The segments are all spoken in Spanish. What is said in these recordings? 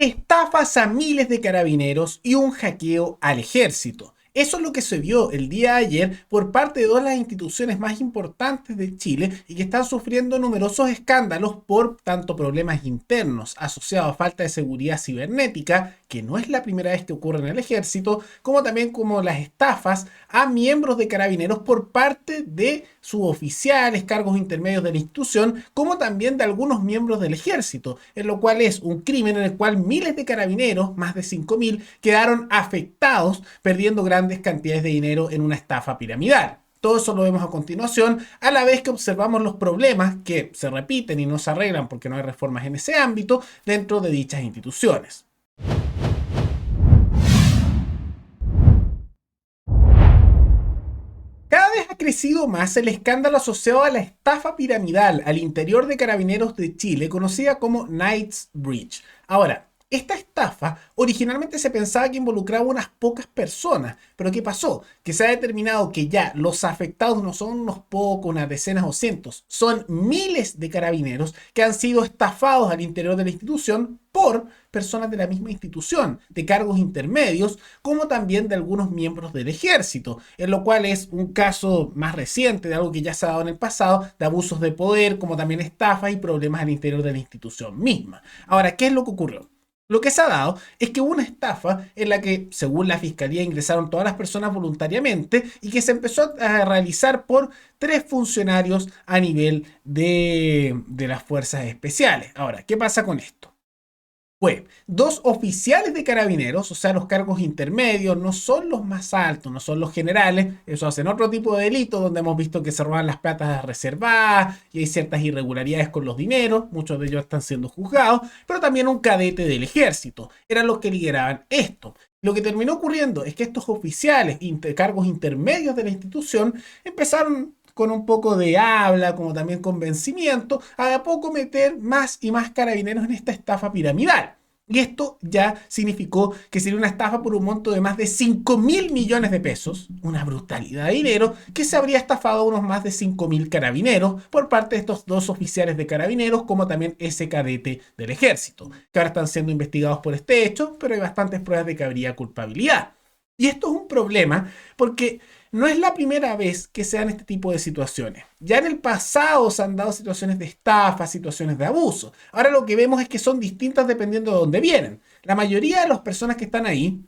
Estafas a miles de carabineros y un hackeo al ejército. Eso es lo que se vio el día de ayer por parte de dos de las instituciones más importantes de Chile y que están sufriendo numerosos escándalos por tanto problemas internos asociados a falta de seguridad cibernética, que no es la primera vez que ocurre en el ejército, como también como las estafas a miembros de carabineros por parte de suboficiales, cargos intermedios de la institución, como también de algunos miembros del ejército, en lo cual es un crimen en el cual miles de carabineros, más de 5.000, quedaron afectados, perdiendo grandes cantidades de dinero en una estafa piramidal. Todo eso lo vemos a continuación, a la vez que observamos los problemas que se repiten y no se arreglan porque no hay reformas en ese ámbito dentro de dichas instituciones. Cada vez ha crecido más el escándalo asociado a la estafa piramidal al interior de Carabineros de Chile, conocida como Knight's Bridge. Ahora, esta estafa originalmente se pensaba que involucraba unas pocas personas, pero ¿qué pasó? Que se ha determinado que ya los afectados no son unos pocos, unas decenas o cientos, son miles de carabineros que han sido estafados al interior de la institución por personas de la misma institución, de cargos intermedios, como también de algunos miembros del ejército, en lo cual es un caso más reciente de algo que ya se ha dado en el pasado, de abusos de poder, como también estafas y problemas al interior de la institución misma. Ahora, ¿qué es lo que ocurrió? Lo que se ha dado es que hubo una estafa en la que, según la fiscalía, ingresaron todas las personas voluntariamente y que se empezó a realizar por 3 funcionarios a nivel de las fuerzas especiales. Ahora, ¿qué pasa con esto? Fue 2 oficiales de carabineros, o sea, los cargos intermedios, no son los más altos, no son los generales, eso hacen otro tipo de delito donde hemos visto que se roban las platas reservadas y hay ciertas irregularidades con los dineros, muchos de ellos están siendo juzgados, pero también un cadete del ejército, eran los que lideraban esto. Lo que terminó ocurriendo es que estos oficiales, cargos intermedios de la institución, empezaron con un poco de habla, como también convencimiento, a de a poco meter más y más carabineros en esta estafa piramidal. Y esto ya significó que sería una estafa por un monto de más de 5.000 millones de pesos, una brutalidad de dinero, que se habría estafado a unos más de 5.000 carabineros por parte de estos 2 oficiales de carabineros, como también ese cadete del ejército, que ahora están siendo investigados por este hecho, pero hay bastantes pruebas de que habría culpabilidad. Y esto es un problema porque no es la primera vez que se dan este tipo de situaciones. Ya en el pasado se han dado situaciones de estafa, situaciones de abuso. Ahora lo que vemos es que son distintas dependiendo de dónde vienen. La mayoría de las personas que están ahí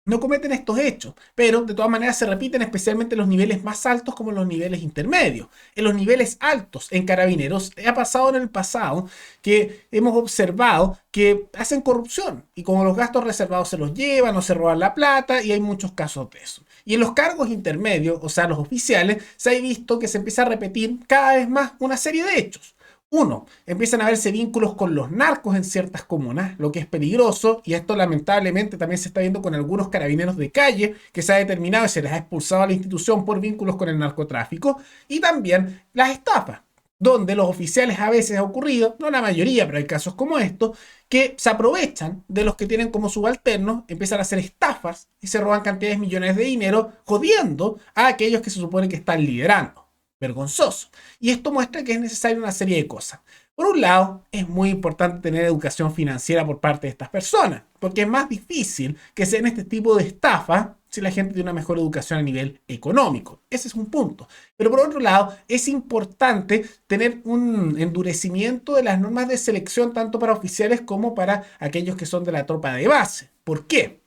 no cometen estos hechos, pero de todas maneras se repiten especialmente en los niveles más altos como en los niveles intermedios. En los niveles altos, en carabineros, ha pasado en el pasado que hemos observado que hacen corrupción y como los gastos reservados se los llevan o se roban la plata y hay muchos casos de eso. Y en los cargos intermedios, o sea, los oficiales, se ha visto que se empieza a repetir cada vez más una serie de hechos. Uno, empiezan a verse vínculos con los narcos en ciertas comunas, lo que es peligroso, y esto lamentablemente también se está viendo con algunos carabineros de calle, que se ha determinado y se les ha expulsado a la institución por vínculos con el narcotráfico, y también las estafas, donde los oficiales a veces ha ocurrido, no la mayoría, pero hay casos como estos, que se aprovechan de los que tienen como subalternos, empiezan a hacer estafas y se roban cantidades de millones de dinero, jodiendo a aquellos que se supone que están liderando. Vergonzoso. Y esto muestra que es necesaria una serie de cosas. Por un lado, es muy importante tener educación financiera por parte de estas personas, porque es más difícil que se den este tipo de estafa si la gente tiene una mejor educación a nivel económico. Ese es un punto. Pero por otro lado, es importante tener un endurecimiento de las normas de selección tanto para oficiales como para aquellos que son de la tropa de base. ¿Por qué?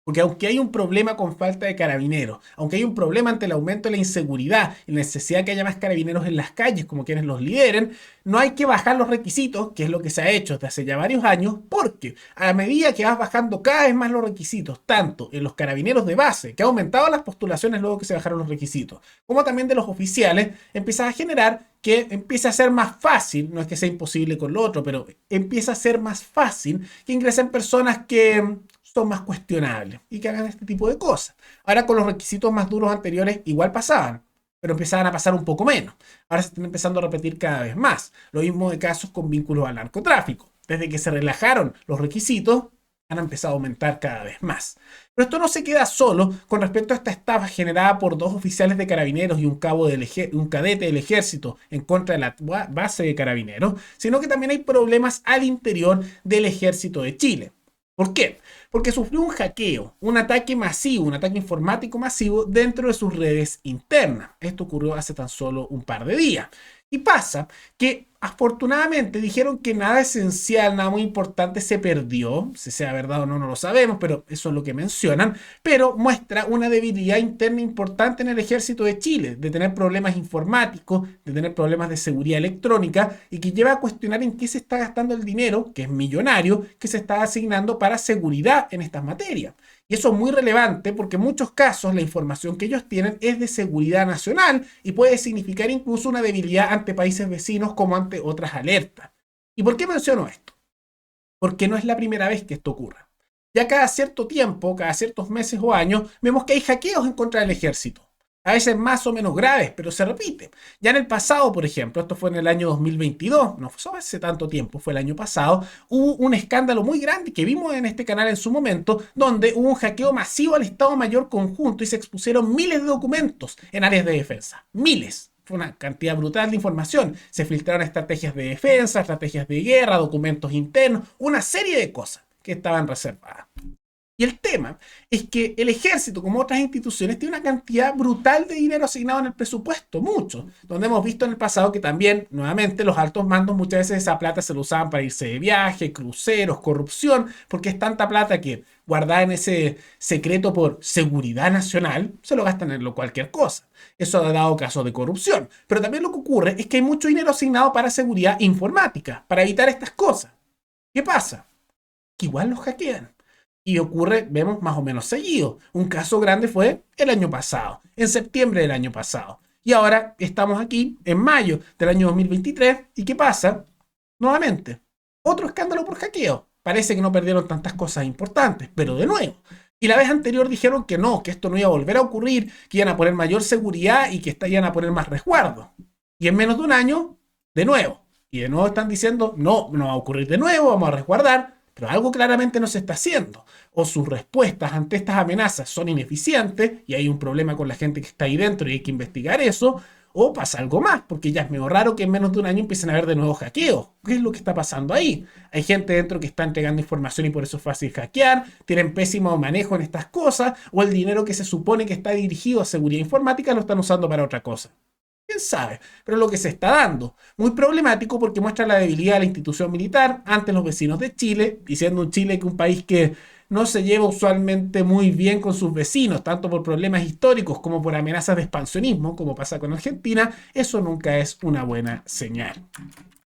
Porque aunque hay un problema con falta de carabineros, aunque hay un problema ante el aumento de la inseguridad y la necesidad de que haya más carabineros en las calles como quienes los lideren, no hay que bajar los requisitos, que es lo que se ha hecho desde hace ya varios años, porque a medida que vas bajando cada vez más los requisitos, tanto en los carabineros de base, que ha aumentado las postulaciones luego que se bajaron los requisitos, como también de los oficiales, empieza a generar que empieza a ser más fácil, no es que sea imposible con lo otro, pero empieza a ser más fácil que ingresen personas que son más cuestionables y que hagan este tipo de cosas. Ahora con los requisitos más duros anteriores igual pasaban, pero empezaban a pasar un poco menos. Ahora se están empezando a repetir cada vez más. Lo mismo de casos con vínculos al narcotráfico. Desde que se relajaron los requisitos, han empezado a aumentar cada vez más. Pero esto no se queda solo con respecto a esta estafa generada por 2 oficiales de carabineros y un cadete del ejército en contra de la base de carabineros, sino que también hay problemas al interior del ejército de Chile. ¿Por qué? Porque sufrió un hackeo, un ataque masivo, un ataque informático masivo dentro de sus redes internas. Esto ocurrió hace tan solo un par de días. Y pasa que afortunadamente dijeron que nada esencial, nada muy importante se perdió. Si sea verdad o no, no lo sabemos, pero eso es lo que mencionan. Pero muestra una debilidad interna importante en el ejército de Chile, de tener problemas informáticos, de tener problemas de seguridad electrónica y que lleva a cuestionar en qué se está gastando el dinero, que es millonario, que se está asignando para seguridad en estas materias. Y eso es muy relevante porque en muchos casos la información que ellos tienen es de seguridad nacional y puede significar incluso una debilidad ante países vecinos como ante otras alertas. ¿Y por qué menciono esto? Porque no es la primera vez que esto ocurre. Ya cada cierto tiempo, cada ciertos meses o años, vemos que hay hackeos en contra del ejército. A veces más o menos graves, pero se repite. Ya en el pasado, por ejemplo, esto fue en el año 2022, no fue hace tanto tiempo, fue el año pasado, hubo un escándalo muy grande que vimos en este canal en su momento, donde hubo un hackeo masivo al Estado Mayor Conjunto y se expusieron miles de documentos en áreas de defensa. Miles. Fue una cantidad brutal de información. Se filtraron estrategias de defensa, estrategias de guerra, documentos internos, una serie de cosas que estaban reservadas. Y el tema es que el ejército, como otras instituciones, tiene una cantidad brutal de dinero asignado en el presupuesto, mucho. Donde hemos visto en el pasado que también, nuevamente, los altos mandos muchas veces esa plata se lo usaban para irse de viaje, cruceros, corrupción, porque es tanta plata que guardada en ese secreto por seguridad nacional, se lo gastan en cualquier cosa. Eso ha dado casos de corrupción. Pero también lo que ocurre es que hay mucho dinero asignado para seguridad informática, para evitar estas cosas. ¿Qué pasa? Que igual los hackean. Y ocurre, vemos, más o menos seguido. Un caso grande fue el año pasado, en septiembre del año pasado. Y ahora estamos aquí en mayo del año 2023. ¿Y qué pasa? Nuevamente, otro escándalo por hackeo. Parece que no perdieron tantas cosas importantes, pero de nuevo. Y la vez anterior dijeron que no, que esto no iba a volver a ocurrir, que iban a poner mayor seguridad y que iban a poner más resguardo. Y en menos de un año, de nuevo. Y de nuevo están diciendo, no, no va a ocurrir de nuevo, vamos a resguardar. Pero algo claramente no se está haciendo. O sus respuestas ante estas amenazas son ineficientes y hay un problema con la gente que está ahí dentro y hay que investigar eso. O pasa algo más, porque ya es medio raro que en menos de un año empiecen a haber de nuevo hackeos. ¿Qué es lo que está pasando ahí? Hay gente dentro que está entregando información y por eso es fácil hackear, tienen pésimo manejo en estas cosas, o el dinero que se supone que está dirigido a seguridad informática lo están usando para otra cosa. ¿Quién sabe? Pero lo que se está dando. Muy problemático porque muestra la debilidad de la institución militar ante los vecinos de Chile, y siendo un Chile que un país que no se lleva usualmente muy bien con sus vecinos, tanto por problemas históricos como por amenazas de expansionismo, como pasa con Argentina, eso nunca es una buena señal.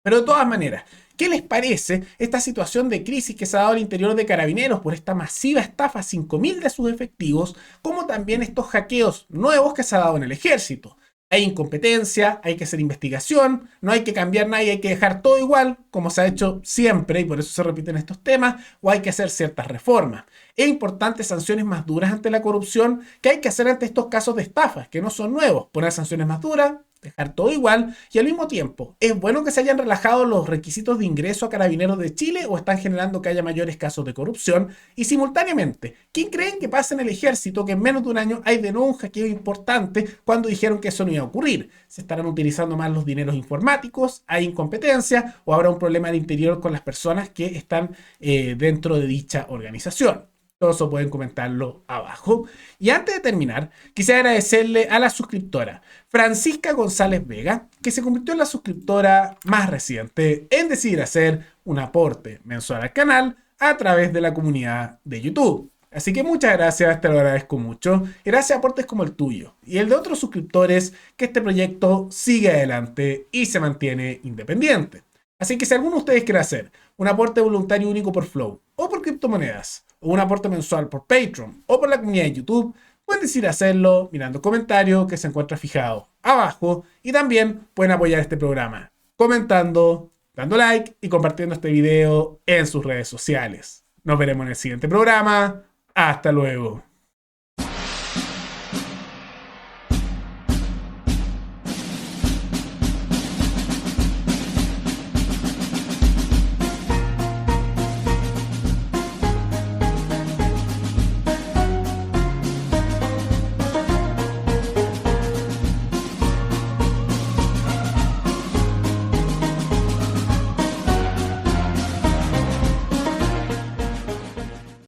Pero de todas maneras, ¿qué les parece esta situación de crisis que se ha dado al interior de Carabineros por esta masiva estafa a 5.000 de sus efectivos, como también estos hackeos nuevos que se ha dado en el ejército? Hay incompetencia, hay que hacer investigación, no hay que cambiar nada y hay que dejar todo igual, como se ha hecho siempre y por eso se repiten estos temas, o hay que hacer ciertas reformas. Es importante sanciones más duras ante la corrupción que hay que hacer ante estos casos de estafas, que no son nuevos. Poner sanciones más duras, dejar todo igual y al mismo tiempo, ¿es bueno que se hayan relajado los requisitos de ingreso a Carabineros de Chile o están generando que haya mayores casos de corrupción? Y simultáneamente, ¿quién creen que pasa en el ejército que en menos de un año hay de nuevo un hackeo importante cuando dijeron que eso no iba a ocurrir? ¿Se estarán utilizando más los dineros informáticos? ¿Hay incompetencia? ¿O habrá un problema al interior con las personas que están dentro de dicha organización? Todo eso pueden comentarlo abajo. Y antes de terminar, quisiera agradecerle a la suscriptora Francisca González Vega, que se convirtió en la suscriptora más reciente en decidir hacer un aporte mensual al canal a través de la comunidad de YouTube. Así que muchas gracias, te lo agradezco mucho. Gracias a aportes como el tuyo y el de otros suscriptores, que este proyecto sigue adelante y se mantiene independiente. Así que si alguno de ustedes quiere hacer un aporte voluntario único por Flow o por criptomonedas, o un aporte mensual por Patreon o por la comunidad de YouTube, pueden decidir hacerlo mirando el comentario que se encuentra fijado abajo y también pueden apoyar este programa comentando, dando like y compartiendo este video en sus redes sociales. Nos veremos en el siguiente programa. Hasta luego.